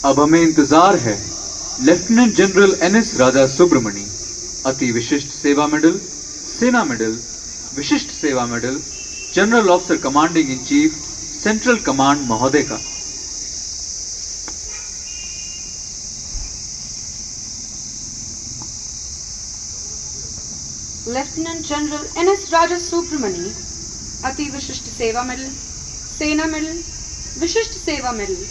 अब हमें इंतजार है लेफ्टिनेंट जनरल एनएस राजा सुब्रमणी, अति विशिष्ट सेवा मेडल, सेना मेडल, विशिष्ट सेवा medal, general officer commanding in chief, central command महोदय का। Lieutenant General N.S. Raja Subramani, Ati Vishisht Seva Medal, Sena Medal, Vishisht Seva Medal,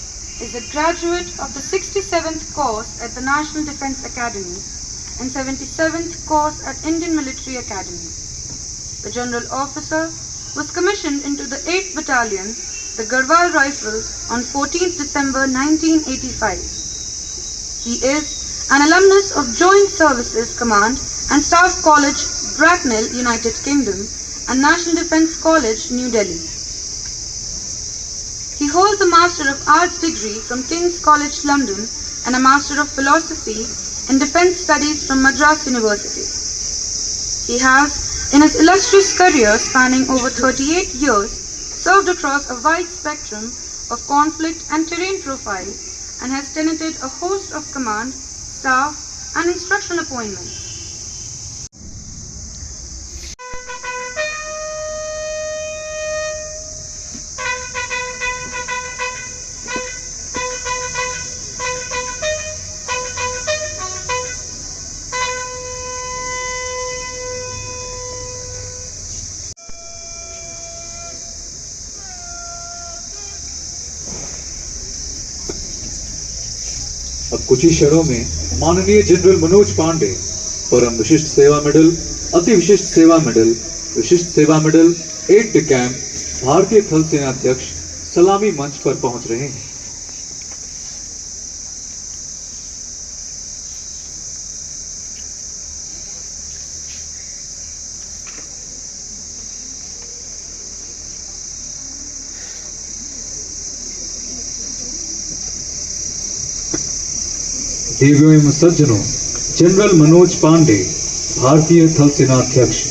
is a graduate of the 67th course at the National Defence Academy and 77th course at Indian Military Academy. The General Officer was commissioned into the 8th Battalion, the Garhwal Rifles, on 14th December 1985. He is an alumnus of Joint Services Command and Staff College, Bracknell, United Kingdom, and National Defence College, New Delhi. He holds a Master of Arts degree from King's College, London, and a Master of Philosophy in Defence Studies from Madras University. He has, in his illustrious career spanning over 38 years, served across a wide spectrum of conflict and terrain profile, and has tenanted a host of command, staff, and instructional appointments. अब कुछ ही क्षणों में माननीय general Manoj Pandey परम विशिष्ट सेवा medal, अति विशिष्ट सेवा मेडल, विशिष्ट सेवा मेडल, एड द कैंप, भारतीय थल सेना अध्यक्ष सलामी मंच पर पहुंच रहे हैं। देवियों एवं सज्जनों, जनरल मनोज पांडे, भारतीय थल सेना अध्यक्ष।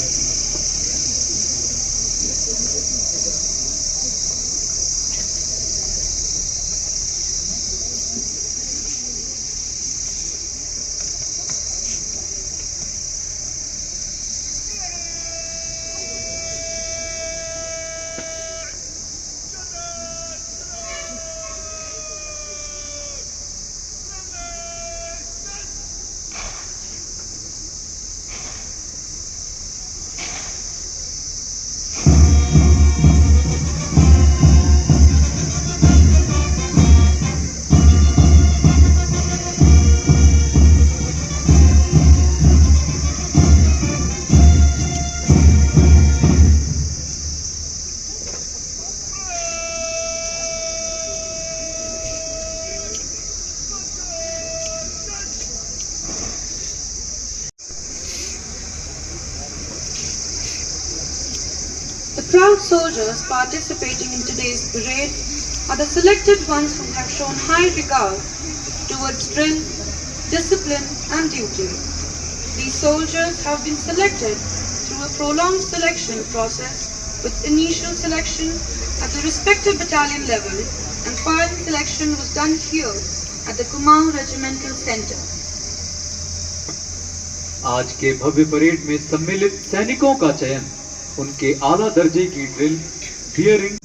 The proud soldiers participating in today's parade are the selected ones who have shown high regard towards drill, discipline and duty. These soldiers have been selected through a prolonged selection process with initial selection at the respective battalion level and final selection was done here at the Kumaon Regimental Center. आज के भव्य parade में सम्मिलित सैनिकों का चयन उनके आला दर्जे की ड्रिल, फियरिंग,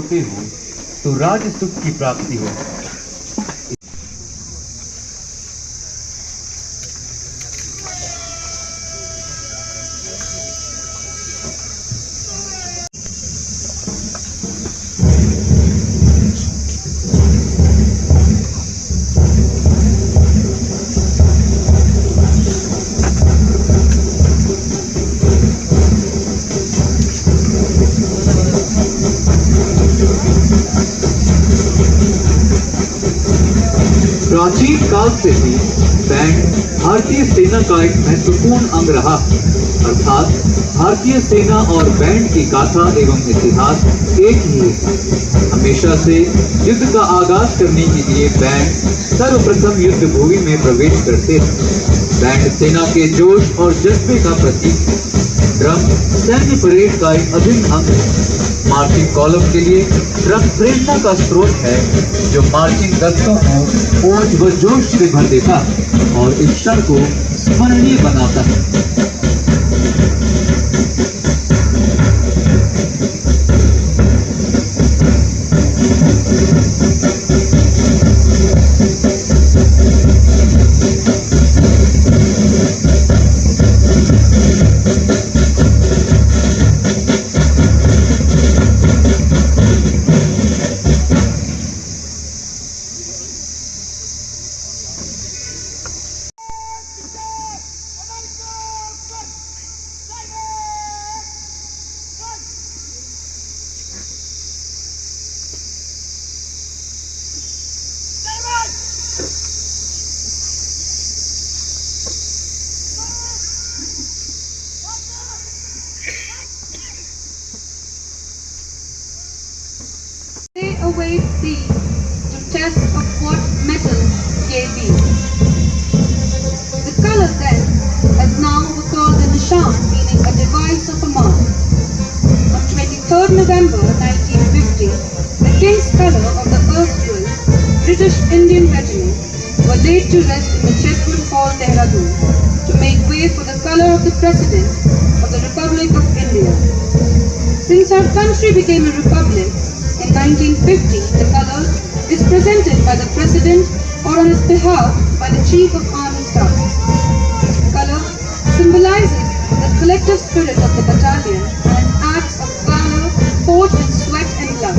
होते हो तो राज सुख की प्राप्ति हो। प्राचीन काल से ही बैंड भारतीय सेना का एक महत्वपूर्ण अंग रहा, अर्थात भारतीय सेना और बैंड की गाथा एवं इतिहास एक ही है। हमेशा से युद्ध का आगाज करने के लिए बैंड सर्वप्रथम युद्ध भूमि में प्रवेश करते थे। बैंड सेना के जोश और जज्बे का प्रतीक है। ड्रम सैन्य परेड का एक अभिन्न अंग है। मार्चिंग कॉलम के लिए ड्रम प्रेरणा का स्रोत है, जो मार्चिंग दस्तों को ओज व जोश से भर देता है और इस क्षण को स्मरणीय बनाता है। They await thee to test of what metal ye be. The color then, as now we call the Nishan, meaning a device of a mark. On 23rd November 1950, the King's Colour of the erstwhile British Indian Regiment were laid to rest in the Chetwood Hall, Dehradun, to make way for the colour of the President of the Republic of India. Since our country became a republic in 1950, the colour is presented by the President or on his behalf by the Chief of Army Staff. The colour symbolizes the collective spirit of the battalion and its acts of valour forged in sweat and blood.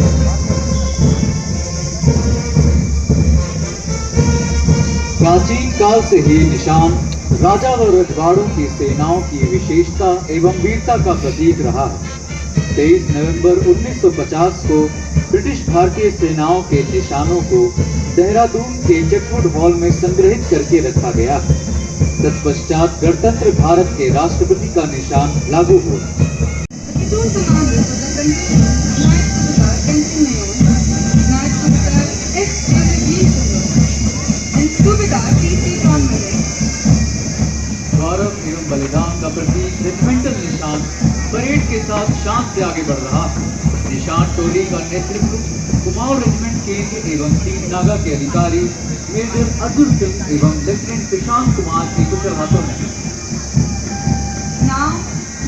प्राचीन काल से ही निशान राजा व रजवाड़ों की सेनाओं की विशेषता एवं वीरता का प्रतीक रहा है। 23 नवंबर 1950 को ब्रिटिश भारतीय सेनाओं के निशानों को देहरादून के चेटवुड हॉल में संग्रहित करके रखा गया। तत्पश्चात गणतंत्र भारत के राष्ट्रपति का निशान लागू हुआ। गौरव एवं बलिदान का प्रतीक रेजिमेंटल निशान परेड के साथ शान से आगे बढ़ रहा है। निशान टोली का नेतृत्व कुमाऊं रेजिमेंट केंद्र एवं तीन नागा के अधिकारी मेजर अतुल सिंह एवं लेफ्टिनेंट प्रशांत कुमार के कुशल हाथों में। Now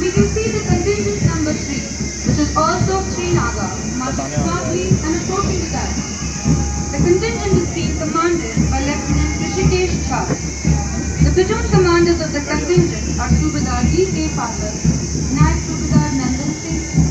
we can see the contingent number 3, which is also 3 Naga, marching smartly and approaching the guy. The contingent is being commanded by Lieutenant Rishikesh Jha. The platoon commanders of the contingent are Subedar D. K. Pathak, Naik Subedar Nandan Singh,